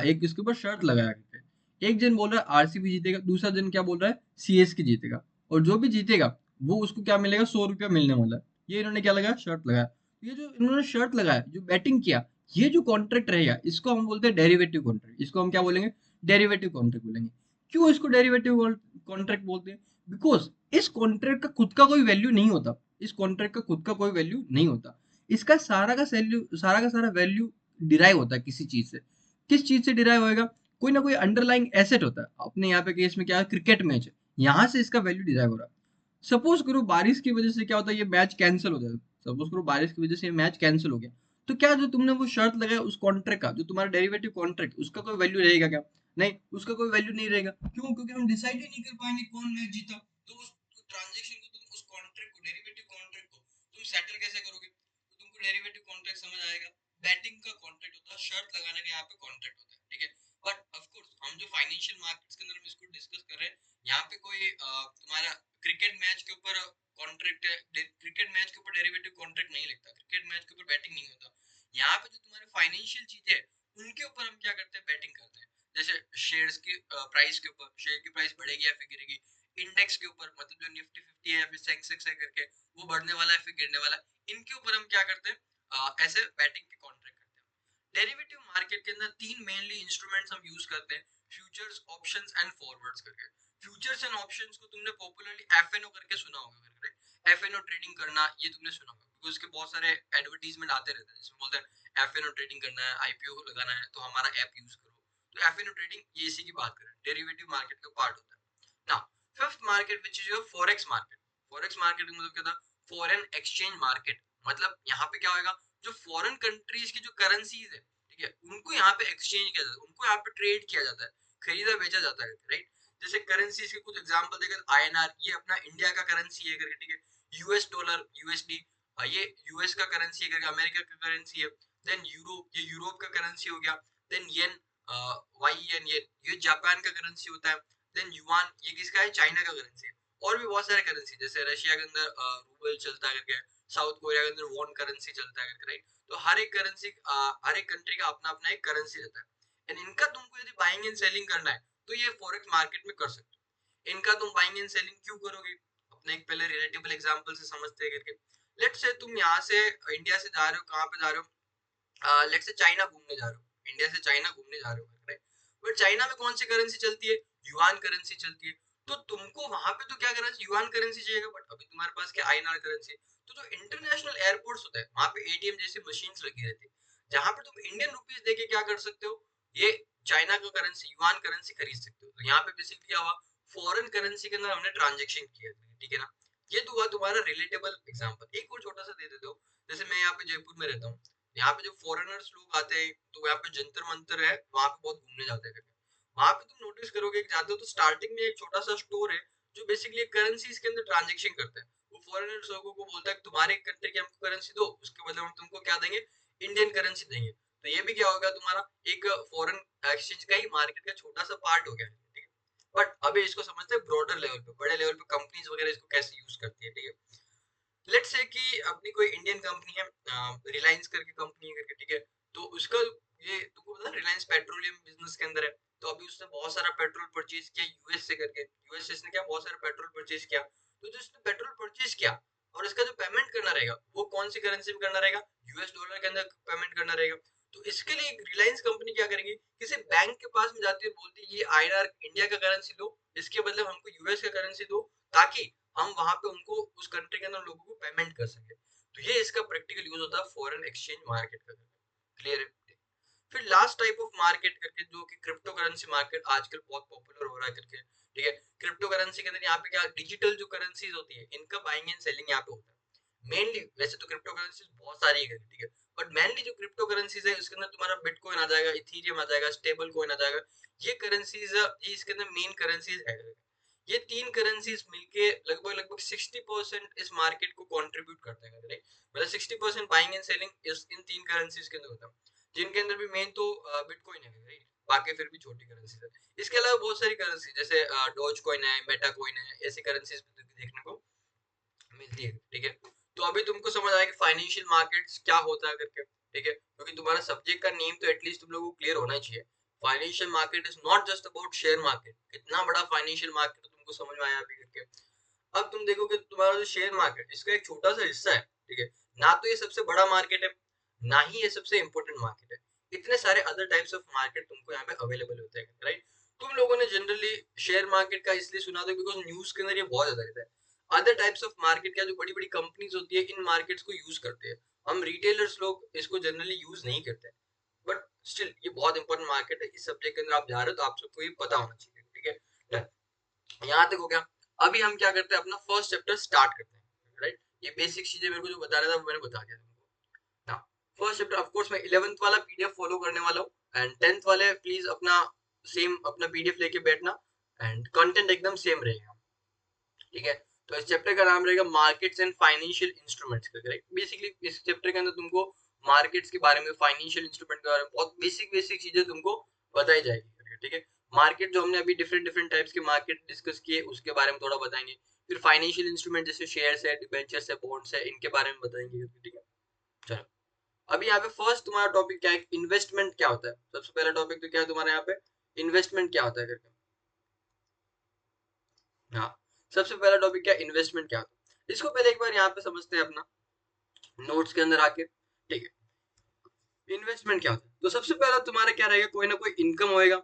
एक इसके ऊपर शर्त लगाया करके। एक जन बोल रहा है आरसीबी जीतेगा, दूसरा जन क्या बोल रहा है, सीएसके जीतेगा, और जो भी जीतेगा वो उसको क्या मिलेगा, 100 रुपया मिलने वाला है। ये इन्होंने क्या लगाया, शर्त लगाया। ये जो इन्होंने शर्त लगाया, जो बैटिंग किया, ये जो कॉन्ट्रैक्ट रहेगा इसको हम बोलते हैं डेरिवेटिव कॉन्ट्रैक्ट। इसको हम क्या बोलेंगे, डेरिवेटिव कॉन्ट्रैक्ट बोलेंगे। क्यों इसको डेरिवेटिव कॉन्ट्रैक्ट बोलते हैं, बिकॉज इस कॉन्ट्रैक्ट का खुद का कोई वैल्यू नहीं होता, इस कॉन्ट्रैक्ट का खुद का कोई वैल्यू नहीं होता। इसका सारा का सारा वैल्यू डिराइव होता है किसी चीज से। किस चीज से डिराइव होएगा, कोई ना कोई अंडरलाइंग एसेट होता है। अपने यहाँ पे केस में क्या है, क्रिकेट मैच है, यहाँ से इसका वैल्यू डिराइव हो रहा है। सपोज करो बारिश की वजह से क्या होता है, ये मैच कैंसिल हो जाता है। सपोज करो बारिश की वजह से ये मैच कैंसिल हो गया, तो क्या जो तुमने वो शर्त लगाया उस कॉन्ट्रैक्ट का, जो तुम्हारा डेरिवेटिव कॉन्ट्रैक्ट, उसका कोई वैल्यू रहेगा क्या, नहीं, उसका कोई वैल्यू नहीं रहेगा। क्यों, क्योंकि हम डिसाइड ही नहीं कर पाएंगे कौन मैच जीता। तो उस ट्रांजेक्शन को, तुम उस कॉन्ट्रैक्ट को, डेरिवेटिव कॉन्ट्रैक्ट को तुम सेटल कैसे करोगे, तो तुमको डेरिवेटिव कॉन्ट्रैक्ट समझ आएगा। बैटिंग का कॉन्ट्रैक्ट होता है, शर्त लगाने का यहाँ पे कॉन्ट्रैक्ट होता है, ठीक है। बट ऑफ कोर्स हम जो फाइनेंशियल मार्केट्स के अंदर हम इसको डिस्कस कर रहे हैं, यहाँ पे कोई तुम्हारा क्रिकेट मैच के ऊपर कॉन्ट्रैक्ट, क्रिकेट मैच के ऊपर डेरिवेटिव कॉन्ट्रैक्ट नहीं लिखता, क्रिकेट मैच के ऊपर बैटिंग नहीं होता। यहाँ पे जो तुम्हारे फाइनेंशियल चीजें हैं उनके ऊपर हम क्या करते हैं, बैटिंग करते हैं। जैसे शेयर्स की प्राइस के ऊपर, शेयर की प्राइस बढ़ेगी या फिर गिरेगी। इंडेक्स के ऊपर, मतलब जो निफ्टी 50 है या फिर सेंसेक्स है करके, वो बढ़ने वाला है फिर गिरने वाला है, इनके ऊपर हम क्या करते हैं, ऐसे बैटिंग के कॉन्ट्रैक्ट करते हैं। डेरिवेटिव मार्केट के अंदर तीन मेनली इंस्ट्रूमेंट्स हम यूज करते हैं, फ्यूचर्स, ऑप्शंस एंड फॉरवर्ड्स करके। फ्यूचर्स एंड ऑप्शंस को तुमने पॉपुलरली एफएनओ करके सुना होगा, राइट। एफएनओ ट्रेडिंग करना ये तुमने सुना होगा, बिकॉज उसके बहुत सारे एडवर्टीजमेंट आते रहते हैं जिसमें बोलते हैं एफएनओ ट्रेडिंग करना है, आईपीओ लगाना है तो हमारा ऐप यूज करो। तो एफएनओ ट्रेडिंग ये इसी की बात करें, डेरिवेटिव मार्केट का पार्ट होता है। Now fifth market which is your forex market. Forex market का मतलब क्या था, फॉरेन एक्सचेंज मार्केट। मतलब यहाँ पे क्या होगा, जो फॉरेन कंट्रीज की जो करेंसीज है, ठीक है, उनको यहाँ पे एक्सचेंज किया जाता है, उनको यहाँ पे ट्रेड किया जाता है, खरीदा बेचा जाता है, राइट। जैसे करेंसीज के कुछ एग्जांपल देखें, आईएनआर ये अपना इंडिया का करेंसी है करके, ठीक है। यूएस डॉलर, यूएसडी, ये यूएस का करेंसी है करके, अमेरिका का करेंसी है। देन यूरो, ये यूरोप का करेंसी हो गया। देन येन, वाई एन, ये जापान का करेंसी होता है। देन युआन, ये किसका है, चाइना का करेंसी है। और भी बहुत सारे करेंसी, जैसे रशिया के अंदर रूबल चलता है करके, साउथ कोरिया के अंदर वॉन करेंसी चलता है करके, राइट। तो हर एक करेंसी, हर एक कंट्री का अपना अपना एक करेंसी रहता है, एंड इनका तुमको यदि बाइंग एंड सेलिंग करना है तो ये फॉरेक्स मार्केट में कर सकते हो। इनका तुम बाइंग एंड सेलिंग क्यों करोगे, अपने एक पहले रिलेटेबल एग्जांपल से समझते हैं करके। लेट्स से तुम यहाँ से इंडिया से जा रहे हो, कहाँ पे जा रहे हो, लेट्स से चाइना घूमने जा रहे हो, इंडिया से चाइना घूमने जा रहे हो, राइट। बट चाइना में कौन सी करेंसी चलती है, युआन करेंसी चलती है। तो तुमको वहां पे तो क्या करना है, युआन करेंसी चाहिएगा, बट अभी तुम्हारे पास क्या आईएनआर करेंसी। तो जो इंटरनेशनल एयरपोर्ट्स होता है वहां पे एटीएम जैसी मशीन्स लगी रहती है, जहां पे तुम इंडियन रुपीस देके क्या कर सकते हो, ये चाइना का करेंसी, युआन करेंसी खरीद सकते हो। तो यहाँ पे बेसिकली क्या हुआ, फॉरेन करेंसी के अंदर हमने ट्रांजेक्शन किया, ठीक है ना। ये तो हुआ तुम्हारा रिलेटेबल एग्जांपल। एक और छोटा सा दे देते हो, जैसे मैं यहाँ पे जयपुर में रहता हूँ, यहाँ पे जो फॉरेनर्स लोग आते हैं, तो यहाँ पे जंतर मंतर है, वहां पे बहुत घूमने जाते हैं। वहां पे तुम नोटिस करोगे कि जाते हो तो स्टार्टिंग में एक छोटा सा स्टोर है जो बेसिकली करेंसीज के अंदर ट्रांजेक्शन करता है। वो फॉरेनर्स लोगों को बोलता है कि तुम्हारे कंट्री की हमको करेंसी दो, उसके बदले हम तुमको क्या देंगे, इंडियन करेंसी देंगे। तो ये भी क्या होगा, तुम्हारा एक फॉरेन एक्सचेंज का ही मार्केट का छोटा सा पार्ट हो गया, ठीक है। बट अभी इसको समझते हैं ब्रॉडर लेवल पे, बड़े लेवल पे कंपनीज वगैरह इसको कैसे यूज करती है, ठीक है। लेट्स से कि अपनी कोई इंडियन कंपनी है, रिलायंस करके कंपनी है करके, ठीक है। तो उसका, ये तुमको पता है रिलायंस पेट्रोलियम बिजनेस के अंदर है। तो अभी उसने बहुत सारा पेट्रोल परचेज किया यूएस से करके, यूएस से इसने क्या बहुत सारा पेट्रोल परचेज किया। तो जो इसने पेट्रोल परचेज किया और इसका जो पेमेंट करना रहेगा वो कौन सी करेंसी में करना रहेगा, यूएस डॉलर के अंदर पेमेंट करना रहेगा। तो इसके लिए रिलायंस कंपनी क्या करेगी, किसी बैंक के पास में जाती है, बोलती है ये आईएनआर इंडिया का करेंसी दो, इसके बदले हमको यूएस का करेंसी दो, ताकि हम वहां पे उनको उस कंट्री के अंदर लोगों को पेमेंट कर सके। तो ये इसका प्रैक्टिकल यूज होता है फॉरेन एक्सचेंज मार्केट का। क्लियर है। फिर लास्ट टाइप ऑफ मार्केट करके, जो कि क्रिप्टो करेंसी मार्केट आजकल बहुत पॉपुलर हो रहा है करके, ठीक है। क्रिप्टो करेंसी के अंदर यहाँ पे क्या डिजिटल जो करेंसीज होती है, इनका बाइंग एंड सेलिंग यहाँ पे होता है मेनली। वैसे तो क्रिप्टो करेंसीज बहुत सारी है, ठीक है, बट मेनली जो क्रिप्टो करेंसीज है उसके अंदर तुम्हारा बिटकॉइन आ जाएगा, इथीरियम आ जाएगा, स्टेबल कॉइन आ जाएगा। ये करेंसीज, ये इसके अंदर मेन करेंसीज है। ये तीन करेंसीज मिलके लगभग लगभग 60% इस मार्केट को कंट्रीब्यूट करते हैं, मतलब 60% बाइंग एंड सेलिंग इस इन तीन करेंसीज के अंदर होता है, जिनके अंदर भी मेन तो बिटकॉइन है, राइट। बाकी फिर भी छोटी करेंसीज है। इसके अलावा बहुत सारी करेंसी, जैसे डॉज कॉइन है, मेटा कॉइन है, ऐसी करेंसीज भी देखने को मिलती है, ठीक है। तो अभी तुमको समझ आया कि फाइनेंशियल मार्केट्स क्या होता है करके, ठीक है, क्योंकि तुम्हारा सब्जेक्ट का नेम तो एटलीस्ट तुम लोगों को क्लियर होना चाहिए। Financial market is not just about share market. कितना बड़ा फाइनेंशियल मार्केट तुमको समझ में आया अभी करके। अब तुम देखोगे तुम्हारा जो शेयर मार्केट, इसका एक छोटा सा हिस्सा है, ठीक है। ना तो ये सबसे बड़ा मार्केट है, ना ही ये सबसे इंपॉर्टेंट मार्केट है। इतने सारे अदर टाइप्स ऑफ मार्केट तुमको यहाँ पे अवेलेबल होते हैं, राइट। तुम लोगों ने जनरली शेयर मार्केट का इसलिए सुना था बिकॉज न्यूज के अंदर ये बहुत ज्यादा रहता है। अदर टाइप्स ऑफ मार्केट क्या, जो बड़ी बड़ी कंपनीज होती है, इन मार्केट्स को यूज करते हैं। हम रिटेलर्स लोग इसको जनरली यूज नहीं करते, बट स्टिल ये बहुत इंपॉर्टेंट मार्केट है। इस सब्जेक्ट के अंदर आप जा रहे हो तो आप सबको ये पता होना चाहिए, ठीक है। यहाँ तक हो गया। अभी हम क्या करते हैं, अपना फर्स्ट चैप्टर स्टार्ट करते हैं, राइट। ये बेसिक चीजें मेरे को जो बता रहा था वो मैंने बता दिया तुमको। हाँ, फर्स्ट चैप्टर ऑफ कोर्स मैं 11th वाला पीडीएफ फॉलो करने वाला हूँ, एंड 10th वाले प्लीज अपना सेम अपना पीडीएफ लेके बैठना, एंड कंटेंट एकदम सेम रहेगा, ठीक है। तो इस चैप्टर का नाम रहेगा मार्केट्स एंड फाइनेंशियल इंस्ट्रूमेंट्स का, करेक्ट। बेसिकली इस चैप्टर के अंदर तुमको मार्केट्स के बारे में, फाइनेंशियल इंस्ट्रूमेंट के बारे में बहुत बेसिक बेसिक चीजें तुमको बताई जाएगी, ठीक है। मार्केट जो हमने अभी डिफरेंट डिफरेंट टाइप्स के मार्केट डिस्कस किए उसके बारे में थोड़ा बताएंगे। फिर फाइनेंशियल इंस्ट्रूमेंट जैसे शेयर्स है, डिबेंचर्स है, बॉन्ड्स है, इनके बारे में बताएंगे, ठीक है। चलो, अभी यहाँ पे फर्स्ट तुम्हारा टॉपिक क्या है, इन्वेस्टमेंट क्या होता है। सबसे पहला टॉपिक तो क्या है तुम्हारे यहाँ पे, इन्वेस्टमेंट क्या होता है करके। हाँ, सबसे पहला टॉपिक क्या, इन्वेस्टमेंट क्या होता है। इसको पहले एक बार यहाँ पे समझते हैं अपना नोट्स के अंदर आके, ठीक है। इन्वेस्टमेंट क्या होता है, तो सबसे पहला तुम्हारा क्या रहेगा, कोई ना कोई इनकम होएगा,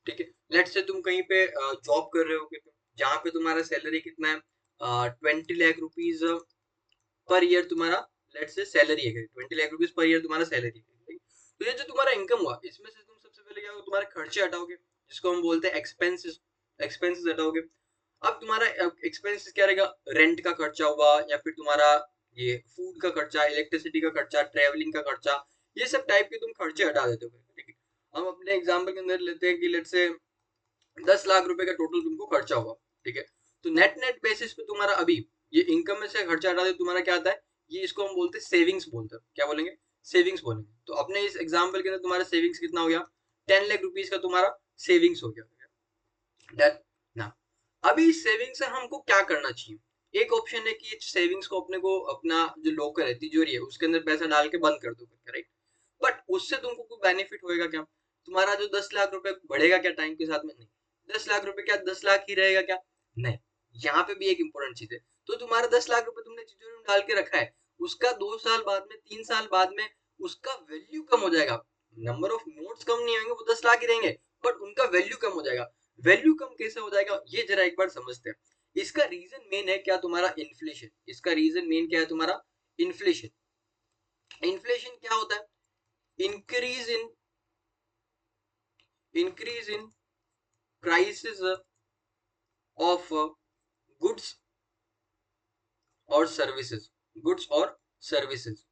ठीक है। लेट से तुम कहीं पे जॉब कर रहे हो, जहाँ पे तुम्हारा सैलरी कितना है, 20 लाख रुपीज पर ईयर तुम्हारा, लेट से सैलरी है, 20 लाख रुपीज पर ईयर तुम्हारा सैलरी है। तो ये जो तुम्हारा इनकम हुआ, इसमें से तुम सबसे पहले क्या होगा, तुम्हारे खर्चे हटाओगे, जिसको हम बोलते हैं एक्सपेंसेस। एक्सपेंसेस हटाओगे। अब तुम्हारा एक्सपेंसेस क्या रहेगा, रेंट का खर्चा हुआ, या फिर तुम्हारा ये फूड का खर्चा, इलेक्ट्रिसिटी का खर्चा, ट्रेवलिंग का खर्चा, ये सब टाइप के तुम खर्चे हटा देते हो, ठीक है। हम अपने एग्जाम्पल के अंदर लेते हैं कि लेट से 10 लाख रुपए का टोटल तुमको खर्चा हुआ, ठीक है। तो नेट नेट बेसिस पे तुम्हारा अभी ये इनकम में से खर्चा हटा दे, तुम्हारा क्या आता है, ये इसको हम बोलते हैं सेविंग्स बोलते हैं। क्या बोलेंगे, सेविंग्स बोलेंगे। तो अपने इस एग्जाम्पल के अंदर तुम्हारा सेविंग्स कितना हो गया, 10 लाख रुपीज का तुम्हारा सेविंग्स हो गया, डन ना। अभी सेविंग से हमको क्या करना चाहिए? एक ऑप्शन है कि सेविंग्स को अपने को अपना जो लॉकर है, तिजोरी है, उसके अंदर पैसा डाल के बंद कर दो, राइट? बट उससे तुमको कोई बेनिफिट होएगा क्या? तुम्हारा जो 10 लाख रुपए बढ़ेगा क्या टाइम के साथ में? नहीं। 10 लाख रुपए क्या 10 लाख ही रहेगा क्या? नहीं। यहाँ पे भी एक इंपॉर्टेंट चीज है। तो तुम्हारा 10 लाख रुपए तुमने तिजोरी में डाल के रखा है, उसका 2 साल बाद में, 3 साल बाद में उसका वैल्यू कम हो जाएगा। नंबर ऑफ नोट्स कम नहीं होंगे, वो 10 लाख ही रहेंगे, बट उनका वैल्यू कम हो जाएगा। वैल्यू कम कैसे हो जाएगा, ये जरा एक बार समझते हैं। इसका रीजन मेन है क्या? तुम्हारा इन्फ्लेशन। इसका रीजन मेन क्या है? तुम्हारा इन्फ्लेशन। इन्फ्लेशन क्या होता है? Increase in prices of goods और सर्विसेज। गुड्स और सर्विसेज,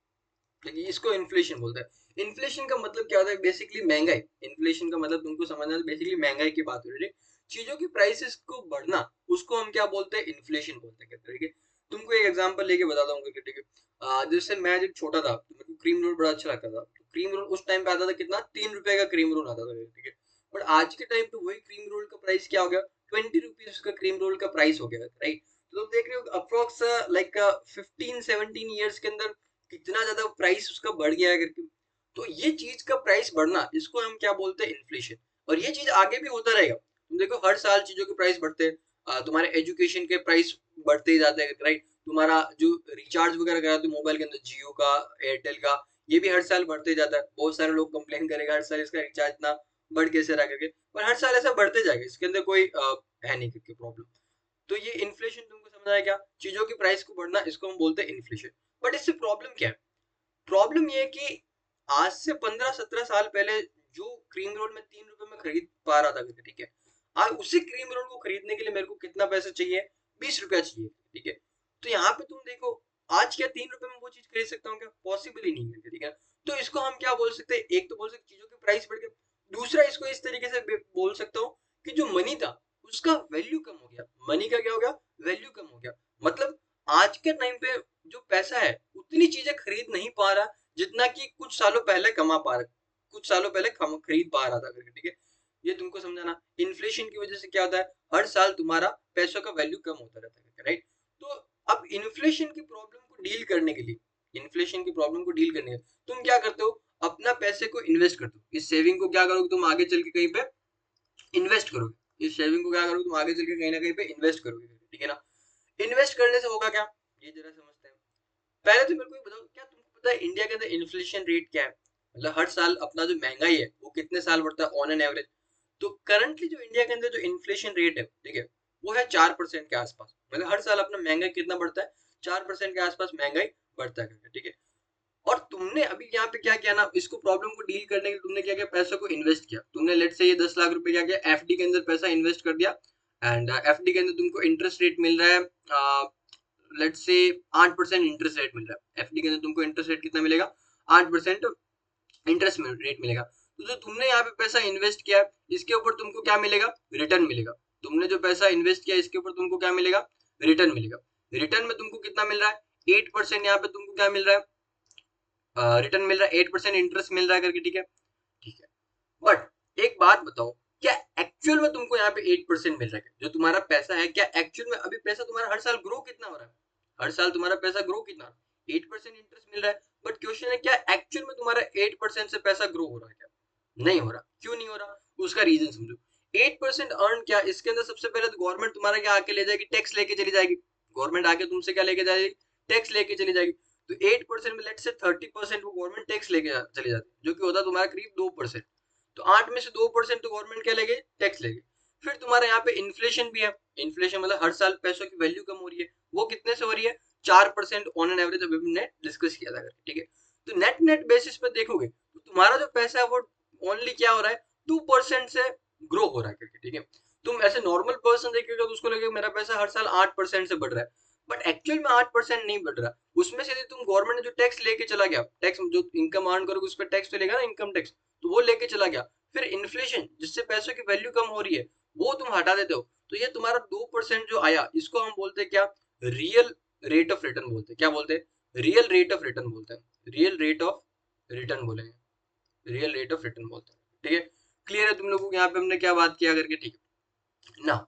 ठीक है, इसको इन्फ्लेशन बोलते हैं। इन्फ्लेशन का मतलब क्या होता है? बेसिकली महंगाई। इन्फ्लेशन का मतलब तुमको समझना है, बेसिकली महंगाई की बात हो रही है। चीजों की प्राइसेस को बढ़ना, उसको हम क्या बोलते हैं? इन्फ्लेशन बोलते हैं, ठीक है। तुमको एक एग्जांपल लेके बताता हूँ, ठीक है। जैसे मैं जब छोटा था तो मेरे को क्रीम रोल बड़ा अच्छा लगता था। तो क्रीम रोल उस टाइम पे आता था कितना? 3 रुपए का क्रीम रोल आता था, ठीक है। बट आज के टाइम पे वही क्रीम रोल का प्राइस क्या हो गया? 20 रुपीज का क्रीम रोल का प्राइस हो गया, राइट? तो तुम देख रहे हो अप्रोक्स लाइक 15-17 ईयर्स के अंदर कितना ज्यादा प्राइस उसका बढ़ गया है करके। तो ये चीज का प्राइस बढ़ना, इसको हम क्या बोलते हैं? इन्फ्लेशन। और ये चीज आगे भी होता रहेगा। तुम देखो हर साल चीजों के प्राइस बढ़ते हैं, तुम्हारे एजुकेशन के प्राइस बढ़ते ही जाते हैं, राइट? तुम्हारा जो रिचार्ज वगैरह कराते हो मोबाइल के अंदर, जियो का, एयरटेल का, ये भी हर साल बढ़ते जाता है। बहुत सारे लोग कंप्लेन करेगा हर साल इसका रिचार्ज इतना बढ़ कैसे रहा करके, पर हर साल ऐसा बढ़ते जाएगा, इसके अंदर कोई है नहीं करके प्रॉब्लम। तो ये इन्फ्लेशन तुमको समझ आया क्या? चीजों की प्राइस को बढ़ना, इसको हम बोलते हैं इन्फ्लेशन। बट इससे प्रॉब्लम क्या है? प्रॉब्लम ये है कि आज से 15-17 साल पहले जो क्रीम रोल में 3 रुपए में खरीद पा रहा था, ठीक है, आज उसी क्रीम रोल को खरीदने के लिए मेरे को कितना पैसा चाहिए? 20 रुपया चाहिए, ठीक है। तो यहाँ पे तुम देखो, आज क्या 3 रुपए में वो चीज खरीद सकता हूँ? क्या पॉसिबल ही नहीं है, ठीक है। तो इसको हम क्या बोल सकते हैं? एक तो बोल सकते चीजों की प्राइस बढ़ गई। दूसरा इसको इस तरीके से बोल सकता हूँ कि जो मनी था उसका वैल्यू कम हो गया। मनी का क्या हो गया? वैल्यू कम हो गया। मतलब आज के टाइम पे जो पैसा है उतनी चीजें खरीद नहीं पा रहा जितना कि कुछ सालों पहले कमा पा रहा, कुछ सालों पहले खरीद पा रहा था, ठीक है। ये तुमको समझाना। इन्फ्लेशन की वजह से क्या होता है? हर साल तुम्हारा पैसों का वैल्यू कम होता रहता है, राइट? तो अब इन्फ्लेशन की प्रॉब्लम को डील करने के लिए, इन्फ्लेशन की प्रॉब्लम को डील करने के लिए तुम क्या करते हो? अपना पैसे को इन्वेस्ट करते हो। इस सेविंग को क्या करोगे तुम? आगे चल के कहीं पे इन्वेस्ट करोगे। इस सेविंग को क्या करोगे तुम? आगे चल के कहीं ना कहीं पे इन्वेस्ट करोगे, ठीक है ना। इन्वेस्ट करने से होगा क्या, ये जरा समझते हैं। पहले तो मेरे को ये बताओ, क्या तुमको पता है इंडिया के अंदर इन्फ्लेशन रेट क्या है? मतलब हर साल अपना जो महंगाई है वो कितने साल बढ़ता है ऑन एन एवरेज? तो करंटली जो इंडिया के अंदर जो इन्फ्लेशन रेट है, ठीक है, वो है 4% के आसपास। मतलब हर साल अपना महंगाई कितना बढ़ता है? 4% के आसपास महंगाई बढ़ता है, ठीक है। और तुमने अभी यहाँ पे क्या किया ना, इसको प्रॉब्लम को डील करने के लिए तुमने क्या किया? पैसों को इन्वेस्ट किया। तुमने लेट से ये 10 लाख रुपए क्या किया? एफडी के अंदर पैसा इन्वेस्ट कर दिया। एंड एफडी के अंदर तुमको इंटरेस्ट रेट मिल रहा है, लेट से 8% इंटरेस्ट रेट मिल रहा है। एफडी के अंदर तुमको इंटरेस्ट रेट कितना मिलेगा? 8% इंटरेस्ट रेट मिलेगा। तो जो तुमने यहाँ पे पैसा इन्वेस्ट किया, इसके ऊपर तुमको क्या मिलेगा? रिटर्न मिलेगा। तुमने जो पैसा इन्वेस्ट किया इसके ऊपर तुमको क्या मिलेगा? रिटर्न मिलेगा। रिटर्न में तुमको कितना मिल रहा है? 8% यहाँ पे तुमको क्या मिल रहा है? रिटर्न मिल रहा है, 8% इंटरेस्ट मिल रहा है करके, ठीक है। ठीक है। बट एक बात बताओ, क्या एक्चुअल में तुमको यहाँ पे 8% मिल रहा है? जो तुम्हारा पैसा है, क्या एक्चुअल में अभी पैसा तुम्हारा हर साल ग्रो कितना हो रहा है? हर साल तुम्हारा पैसा ग्रो कितना? 8% इंटरेस्ट मिल रहा है। बट क्वेश्चन है, क्या एक्चुअल में तुम्हारा 8% से पैसा ग्रो हो रहा है? क्या नहीं हो रहा? क्यों नहीं हो रहा? उसका रीजन समझो। 8% अर्न क्या, इसके अंदर सबसे पहले तो गवर्नमेंट तुम्हारा क्या आके ले जाएगी? टैक्स लेके चली जाएगी। गवर्नमेंट आके तुमसे क्या लेके जाएगी? टैक्स लेके चली जाएगी। तो 8% में लेट से 30% वो गवर्नमेंट टैक्स लेके चली जाती है, जो कि होता है तुम्हारा करीब 2%। तो 8 में से 2% तो गवर्नमेंट क्या लेगी? टैक्स लेगी। फिर तुम्हारे यहाँ पे इन्फ्लेशन भी है। इन्फ्लेशन मतलब हर साल पैसों की वैल्यू कम हो रही है। वो कितने से हो रही है? 4% ऑन एन एवरेज, अभी हमने डिस्कस किया था, ठीक है। तो नेट नेट बेसिस पे देखोगे तो तुम्हारा जो पैसा है वो ओनली क्या हो रहा है? 2% से ग्रो हो रहा है करके, ठीक है। तुम ऐसे नॉर्मल पर्सन देखेगा तो उसको लगेगा मेरा पैसा हर साल 8% से बढ़ रहा है। बट एक्चुअल में 8% नहीं बढ़ रहा। उसमें से तुम गवर्नमेंट ने जो टैक्स लेके चला गया, टैक्स जो इनकम अर्न करोगे उस पर टैक्स तो लेगा ना, इनकम टैक्स, तो वो लेके चला गया। फिर इन्फ्लेशन जिससे पैसों की वैल्यू कम हो रही है, वो तुम हटा देते हो। तो ये तुम्हारा 2% जो आया, इसको हम बोलते हैं क्या? रियल रेट ऑफ रिटर्न बोलते हैं। क्या बोलते हैं? रियल रेट ऑफ रिटर्न बोलते हैं। रियल रेट ऑफ रिटर्न बोलेंगे। रियल रेट ऑफ रिटर्न बोलते हैं, ठीक है। क्लियर है तुम लोगों को यहाँ पे हमने क्या बात किया करके, ठीक है। ना।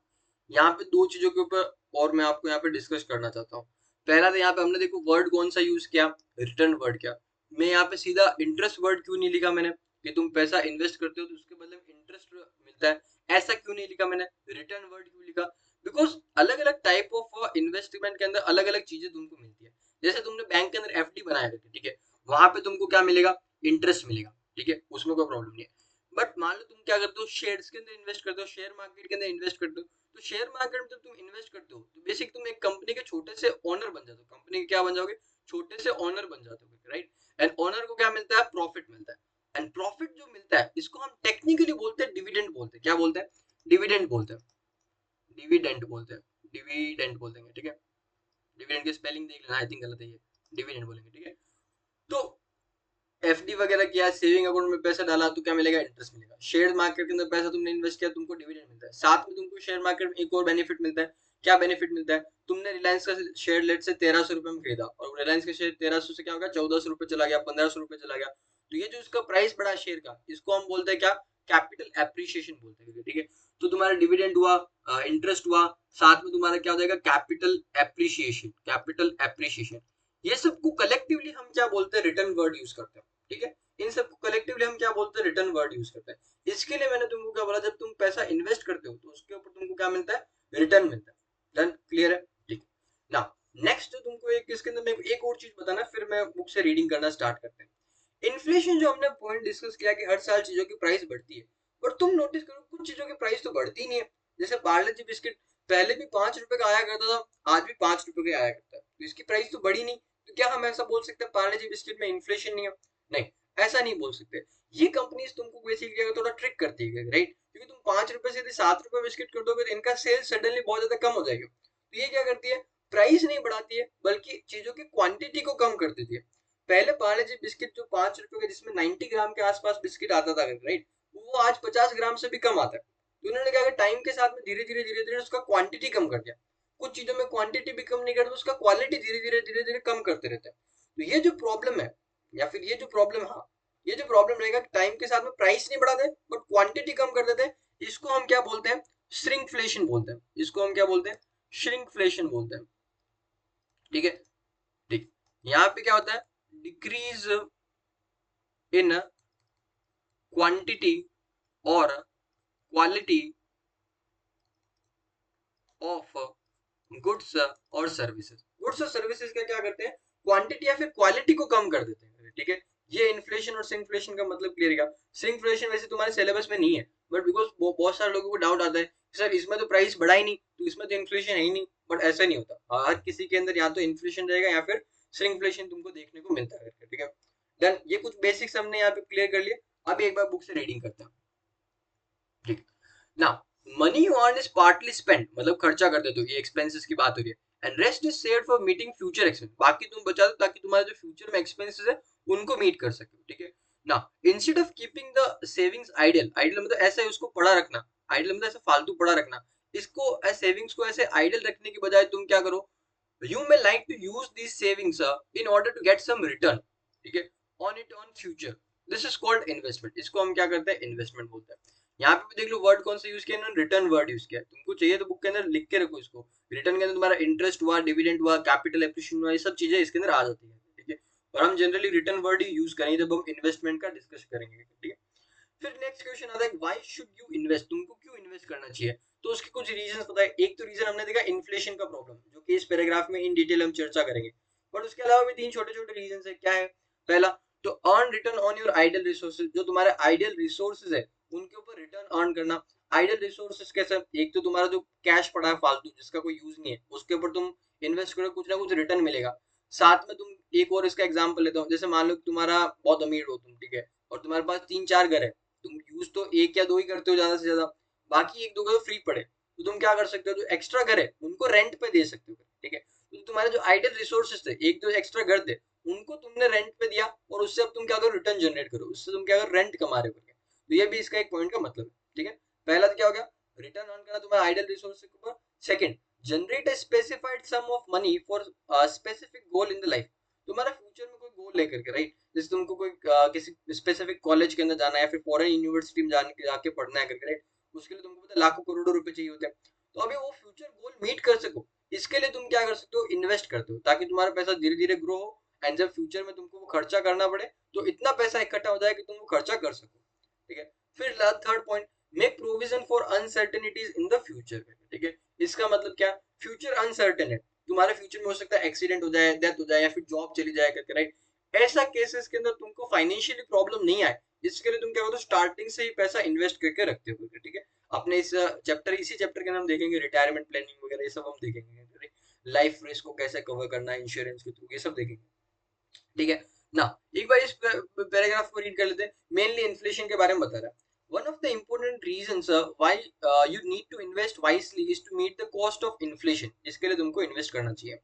यहाँ पे दो चीजों के ऊपर और मैं आपको यहाँ पे डिस्कस करना चाहता हूँ। पहला तो यहाँ पे हमने देखो वर्ड कौन सा यूज किया, रिटर्न वर्ड किया। मैं यहाँ पे सीधा इंटरेस्ट वर्ड क्यों नहीं लिखा मैंने, कि तुम पैसा इन्वेस्ट करते हो तो उसके बदले में इंटरेस्ट मिलता है, ऐसा क्यों नहीं लिखा मैंने, रिटर्न वर्ड क्यों लिखा? बिकॉज अलग अलग टाइप ऑफ इन्वेस्टमेंट के अंदर अलग अलग चीजें तुमको मिलती है। जैसे तुमने बैंक के अंदर एफडी बनाया रहती है, ठीक है, वहां पे तुमको क्या मिलेगा, इंटरेस्ट मिलेगा, ठीक है, उसमें कोई प्रॉब्लम नहीं है। बट मान लो तुम क्या करते हो, शेयर्स के अंदर इन्वेस्ट करते हो, शेयर मार्केट के अंदर इन्वेस्ट करते हो, तो शेयर मार्केट में जब तुम इन्वेस्ट करते हो तो बेसिक तुम एक कंपनी के छोटे से ओनर बन जाते हो, कंपनी के क्या बन जाओगे, छोटे से ओनर बन जाते हो, राइट। एंड ओनर को क्या मिलता है, प्रॉफिट मिलता है। एंड प्रॉफिट जो मिलता है इसको हम टेक्निकली बोलते हैं डिविडेंड बोलते हैं। क्या बोलते हैं, डिविडेंड बोलते हैं, डिविडेंड बोलते हैं, डिविडेंड बोलते हैं, ठीक है। डिविडेंड की स्पेलिंग देख लेना, आई थिंक गलत है ये, डिविडेंड बोलेंगे, ठीक है। तो एफडी वगैरह किया, सेविंग अकाउंट में पैसा डाला तो क्या मिलेगा, इंटरेस्ट मिलेगा। शेयर मार्केट के अंदर पैसा तुमने इन्वेस्ट किया, तुमको डिविडेंड मिलता है। साथ में तुमको शेयर मार्केट में एक और बेनिफिट मिलता है। क्या बेनिफिट मिलता है, तुमने रिलायंस का शेयर लेट से 1300 रुपए में खरीदा और रिलायंस का शेयर 1300 से क्या होगा, 1400 रुपए चला गया, 1500 रुपए चला गया, तो ये जो इसका प्राइस बढ़ा शेयर का, इसको हम बोलते हैं क्या, कैपिटल एप्रिसिएशन बोलते हैं, ठीक है। तो तुम्हारा डिविडेंड हुआ, इंटरेस्ट हुआ, साथ में तुम्हारा क्या हो जाएगा, कैपिटल एप्रिसिएशन, कैपिटल एप्रिसिएशन। ये सबको कलेक्टिवली हम क्या बोलते हैं, रिटर्न वर्ड यूज करते हैं, ठीक है। इन सबको कलेक्टिवली हम क्या बोलते हैं, रिटर्न वर्ड यूज करते हैं। इसके लिए मैंने तुमको क्या बोला, जब तुम पैसा इन्वेस्ट करते हो तो उसके ऊपर तुमको क्या मिलता है, रिटर्न मिलता है। डन, क्लियर है, ठीक। ना, नेक्स्ट तुमको एक इसके अंदर मैं एक और चीज बताना, फिर मैं बुक से रीडिंग करना स्टार्ट करते हैं। इन्फ्लेशन जो हमने पॉइंट डिस्कस किया कि हर साल चीजों की प्राइस बढ़ती है, पर तुम नोटिस करो कुछ चीजों की प्राइस तो बढ़ती नहीं है। जैसे पार्ले जी बिस्किट पहले भी 5 रुपए का आया करता था, आज भी 5 रुपए का आया करता है, तो इसकी प्राइस तो बढ़ी नहीं। तो क्या हम ऐसा बोल सकते हैं पार्ले जी बिस्किट में इन्फ्लेशन नहीं है? नहीं, ऐसा नहीं बोल सकते। ये कंपनीज तुमको बेसिकली थोड़ा ट्रिक करती है, राइट, क्योंकि तुम 5 रुपए से 7 रुपए बिस्किट कर दोगे तो इनका सेल सडनली बहुत ज्यादा कम हो जाएगा। तो ये क्या करती है, प्राइस नहीं बढ़ाती है बल्कि चीजों की क्वांटिटी को कम कर देती है। पहले पार्ले जी बिस्किट जो 5 रुपए का जिसमें 90 ग्राम के आसपास बिस्किट आता था, राइट, वो आज 50 ग्राम से भी कम आता है। तो उन्होंने क्या किया, टाइम के साथ में धीरे धीरे धीरे धीरे उसका क्वांटिटी कम कर दिया। कुछ चीजों में क्वांटिटी भी कम नहीं करते, उसका क्वालिटी धीरे धीरे धीरे धीरे कम करते रहते हैं। तो ये जो प्रॉब्लम है, या फिर ये जो प्रॉब्लम, हाँ, ये जो प्रॉब्लम रहेगा, टाइम के साथ में प्राइस नहीं बढ़ाते बट क्वांटिटी कम कर देते हैं, इसको हम क्या बोलते हैं, श्रिंकफ्लेशन बोलते हैं। इसको हम क्या बोलते हैं, श्रिंकफ्लेशन बोलते हैं, ठीक है। ठीक, यहाँ पे क्या होता है, डिक्रीज इन क्वांटिटी और क्वालिटी ऑफ गुड्स और सर्विसेज। गुड्स और सर्विसेज का क्या करते हैं, क्वांटिटी या फिर क्वालिटी को कम कर देते हैं, ठीक है। ये इन्फ्लेशन और श्रिंकफ्लेशन का मतलब क्लियर है। श्रिंकफ्लेशन वैसे तुम्हारे सिलेबस में नहीं है, बट बिकॉज बहुत सारे लोगों को डाउट आता है सर इसमें तो प्राइस बढ़ा ही नहीं तो इसमें तो इन्फ्लेशन है ही नहीं, बट ऐसा नहीं होता। हर किसी के अंदर या तो इन्फ्लेशन रहेगा या फिर श्रिंकफ्लेशन तुमको देखने को मिलता है, ठीक है। डन, ये कुछ बेसिक्स हमने यहाँ पे क्लियर कर लिए। अब एक बार बुक से रीडिंग करते हैं, ठीक। ना, money you earn is partly spent, मतलब खर्चा कर देते हो, ये एक्सपेंसेस की बात हो रही है। And rest is saved for meeting future expense, बाकी तुम बचा दो ताकि तुम्हारे जो फ्यूचर में एक्सपेंसेस है उनको मीट कर सके, ठीक है। ना, instead of keeping the savings idle, idle मतलब ऐसा है उसको पड़ा रखना, आइडल मतलब ऐसा फालतू पड़ा रखना, इसको सेविंग्स को ऐसे आइडल रखने की बजाय तुम क्या करो, you may like to use these savings in order to get some return, ठीक है, on it on future, this is called investment, इसको हम क्या करते हैं, इन्वेस्टमेंट बोलते हैं। यहाँ पे भी देख लो वर्ड कौन सा यूज किया इन्होंने, रिटर्न वर्ड यूज किया। तुमको चाहिए तो बुक के अंदर लिख के रखो इसको, रिटर्न के अंदर तुम्हारा इंटरेस्ट हुआ, डिविडेंड हुआ, कैपिटल एप्रिसिएशन हुआ, ये सब चीजें इसके अंदर आ जाती है, ठीक है। और हम जनरली रिटर्न वर्ड ही यूज करेंगे जब हम इन्वेस्टमेंट का डिस्कस करेंगे, ठीक है। फिर नेक्स्ट क्वेश्चन आता है, व्हाई शुड यू इन्वेस्ट, तुमको क्यों इन्वेस्ट करना चाहिए? तो उसके कुछ रीजंस पता है। एक तो रीजन हमने देखा इन्फ्लेशन का प्रॉब्लम, जो कि इस पैराग्राफ में इन डिटेल हम चर्चा करेंगे, बट उसके अलावा भी तीन छोटे छोटे रीजंस है। क्या है, पहला तो earn return on your idle resources, जो तुम्हारे आइडल रिसोर्सेज है उनके ऊपर रिटर्न अर्न करना। आइडल रिसोर्सेज कैसे, एक तो तुम्हारा जो कैश पड़ा है फालतू जिसका कोई यूज नहीं है, उसके ऊपर तुम इन्वेस्ट करो, कुछ ना कुछ रिटर्न मिलेगा। साथ में तुम एक और इसका एग्जांपल लेता हूँ, जैसे मान लो तुम्हारा बहुत अमीर हो तुम, ठीक है, और तुम्हारे पास 3-4 घर है, तुम यूज तो एक या दो ही करते हो ज्यादा से ज्यादा, बाकी एक दो घर फ्री पड़े, तो तुम क्या कर सकते हो, जो एक्स्ट्रा घर है उनको रेंट पे दे सकते हो, ठीक है। तो तुम्हारे जो आइडल रिसोर्सेज थे, एक दो एक्स्ट्रा घर थे, उनको तुमने रेंट पे दिया और उससे अब तुम क्या करो, रिटर्न जनरेट करो, उससे तुम क्या करो, रेंट कमा रहे हो। तो ये भी इसका एक पॉइंट का मतलब है, ठीक है। पहला तो क्या हो गया, रिटर्न अर्न करना तुम्हारे आइडल रिसोर्सेज के ऊपर। Second, generate a specified sum of money for specific goal in the life, तुम्हारा फ्यूचर में कोई गोल लेकर के, राइट, जैसे तुमको कोई किसी स्पेसिफिक कॉलेज के अंदर जाना है या फिर फॉरेन यूनिवर्सिटी में जाके पढ़ना है करके, राइट, उसके लिए तुमको पता है लाखों करोड़ों रुपए चाहिए होते हैं। तो अभी वो फ्यूचर गोल मीट कर सको, इसके लिए तुम क्या कर सकते हो, इन्वेस्ट करते हो ताकि तुम्हारा पैसा धीरे धीरे ग्रो हो, एंड जब फ्यूचर में तुमको वो खर्चा करना पड़े तो इतना पैसा इकट्ठा हो जाए कि तुम वो खर्चा कर सको। ठीक है। फिर third point, make provision for uncertainties in the future. ठीक है, इसका मतलब क्या, फ्यूचर अनसर्टेन है, तुम्हारे फ्यूचर में हो सकता है एक्सीडेंट हो जाए, डेथ हो जाए, या फिर जॉब चली जाए करके, राइट। ऐसा केसेस के अंदर तुमको फाइनेंशियली प्रॉब्लम नहीं आए, इसके लिए तुम क्या करते हो, स्टार्टिंग से ही पैसा इन्वेस्ट करके रखते हो। ठीक है, अपने इस चैप्टर, इसी चैप्टर के नाम देखेंगे रिटायरमेंट प्लानिंग वगैरह, ये सब हम देखेंगे, लाइफ रिस्क को कैसे कवर करना है इंश्योरेंस के थ्रू, ये सब देखेंगे। ठीक है ना। एक बार इस पैराग्राफ को रीड कर लेते हैं। मेनली इन्फ्लेशन के बारे में बता रहा है। One of the important reasons why you need to invest wisely is to meet the cost of inflation. इसके लिए तुमको इन्वेस्ट करना चाहिए।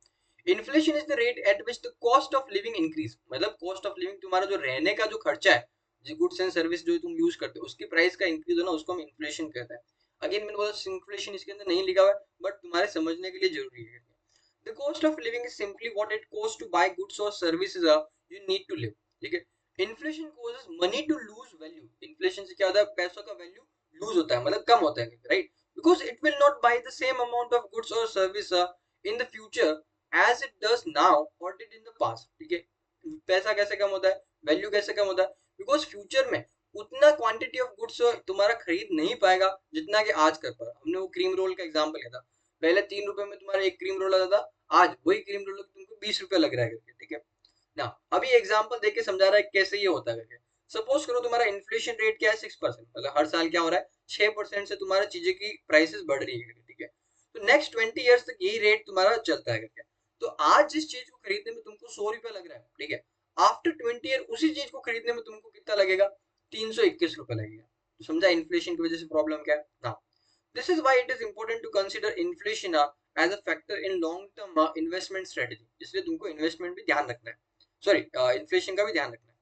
Inflation is the rate at which the cost of living increase, मतलब कॉस्ट ऑफ लिविंग, तुम्हारा जो रहने का जो खर्चा है, जो गुड्स एंड सर्विस जो तुम यूज करते हो, उसकी प्राइस का इंक्रीज होना, उसको हम इन्फ्लेशन कहते हैं। अगेन मैंने बोला इन्फ्लेशन इसके अंदर नहीं लिखा हुआ है, बट तुम्हारे समझने के लिए जरूरी है। The cost of living is simply what it costs to buy goods or services you need to live. ठीक है। Inflation causes money to lose value. Inflation से क्या होता है, पैसों का वैल्यू लूज होता है, मतलब कम होता है, right. Because it will not buy the same amount of goods or service in the future as it does now or did in the past. ठीक है, पैसा कैसे कम होता है, वैल्यू कैसे कम होता है, बिकॉज फ्यूचर में उतना क्वांटिटी ऑफ गुड्स तुम्हारा खरीद नहीं पाएगा जितना कि आज कर पा रहा। हमने वो क्रीम रोल का एग्जांपल लिया था, पहले 3 रुपए में तुम्हारा एक क्रीम रोल आता था, आज वही क्रीम रोल तुमको 20 रुपए लग रहा है करके। ठीक है ना। अभी एग्जांपल देके समझा रहा है कैसे ये होता है करके। सपोज करो तुम्हारा इन्फ्लेशन रेट क्या है, 6%, मतलब हर साल क्या हो रहा है, 6% से तुम्हारा चीजें की प्राइसेस बढ़ रही है। ठीक है, तो नेक्स्ट 20 ईयर्स तक यही रेट तुम्हारा चलता है करके। तो आज जिस चीज को खरीदने में तुमको 100 रुपया लग रहा है, ठीक है, आफ्टर 20 ईयर उसी चीज को खरीदने में तुमको कितना लगेगा, 321 रुपए लगेगा। तो समझा इन्फ्लेशन की वजह से प्रॉब्लम क्या है ना। This is why it is important to consider inflation as a factor in long term investment strategy. इसलिए तुमको इन्वेस्टमेंट भी ध्यान रखना है, सॉरी इन्फ्लेशन का भी ध्यान रखना है।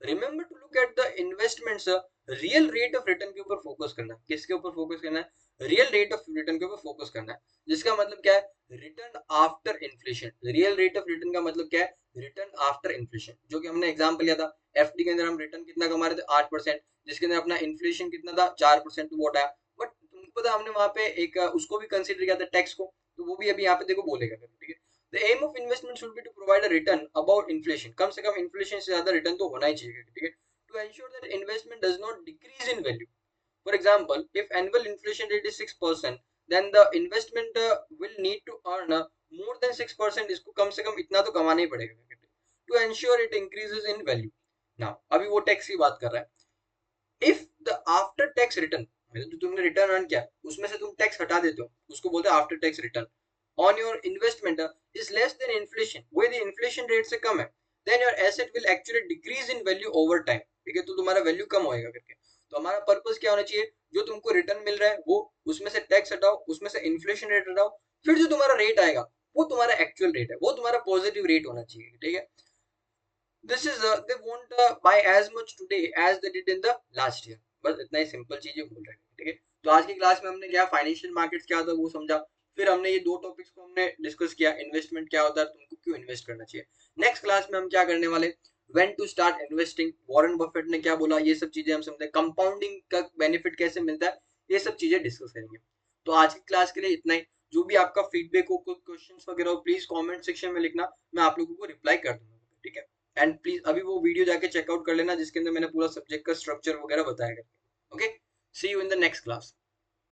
Remember to look at the investments real rate of return के ऊपर फोकस करना है। किसके ऊपर फोकस करना है, रियल रेट ऑफ रिटर्न के ऊपर फोकस करना है, जिसका मतलब क्या है, return after inflation. Real rate of return का मतलब क्या है, रिटर्न आफ्टर इन्फ्लेशन, जो कि हमने एग्जांपल लिया था। एफडी के अंदर हम रिटर्न कितना कमा रहे थे, 8%, जिसके अंदर अपना इन्फ्लेशन कितना था, 4% वो आया। बट तुमको पता हमने वहां पे एक उसको भी कंसिडर किया था, टैक्स को, तो वो भी अभी यहाँ पे देखो बोलेगा। ठीक है, the aim of investment should be to provide a return about inflation, कम से कम इन्फ्लेशन से ज्यादा रिटर्न तो होना ही चाहिए। ठीक है, to ensure that investment does not decrease in value. For example, if annual inflation rate is 6%, then the investment will need to earn more than 6%. इसको कम से कम इतना तो कमाना ही पड़ेगा to ensure it increases in value. Now, अभी वो tax की बात कर रहा है। If the after tax return, मतलब जो तुमने रिटर्न अर्न किया उसमें से तुम टैक्स हटा देते हो, उसको बोलते हैं after tax return, on your investment is less than inflation, वो यदि इन्फ्लेशन रेट से कम है, then your asset will actually decrease in value over time. ठीक है, तो तुम्हारा वैल्यू कम होएगा करके। तो हमारा पर्पस क्या होना चाहिए, जो तुमको रिटर्न मिल रहा है वो, उसमें से टैक्स हटाओ, उसमें से इन्फ्लेशन रेट हटाओ, फिर जो तुम्हारा रेट आएगा वो तुम्हारा एक्चुअल रेट है, वो तुम्हारा पॉजिटिव रेट होना चाहिए। ठीक है, this is they won't buy as much today as they did in the last year. बस इतना ही सिंपल चीजें बोल रहे हैं। ठीक है, तो आज की क्लास में हमने क्या फाइनेंशियल मार्केट्स क्या होता है वो समझा, फिर हमने ये दो टॉपिक्स को हमने डिस्कस किया, इन्वेस्टमेंट क्या होता है, तुमको क्यों इन्वेस्ट करना चाहिए। नेक्स्ट क्लास में हम क्या करने वाले, when to start investing, Warren Buffett ने क्या बोला, ये सब चीजें हम समझे, कंपाउंडिंग का बेनिफिट कैसे मिलता है, ये सब चीजें डिस्कस करेंगे। तो आज की क्लास के लिए इतना ही। जो भी आपका फीडबैक हो, कोई क्वेश्चंस वगैरह हो, प्लीज कमेंट सेक्शन में लिखना, मैं आप लोगों को रिप्लाई कर दूंगा। ठीक है, एंड प्लीज अभी वो वीडियो जाके चेकआउट कर लेना जिसके अंदर मैंने पूरा सब्जेक्ट का स्ट्रक्चर वगैरह बताया गया। Okay, see you in the next class.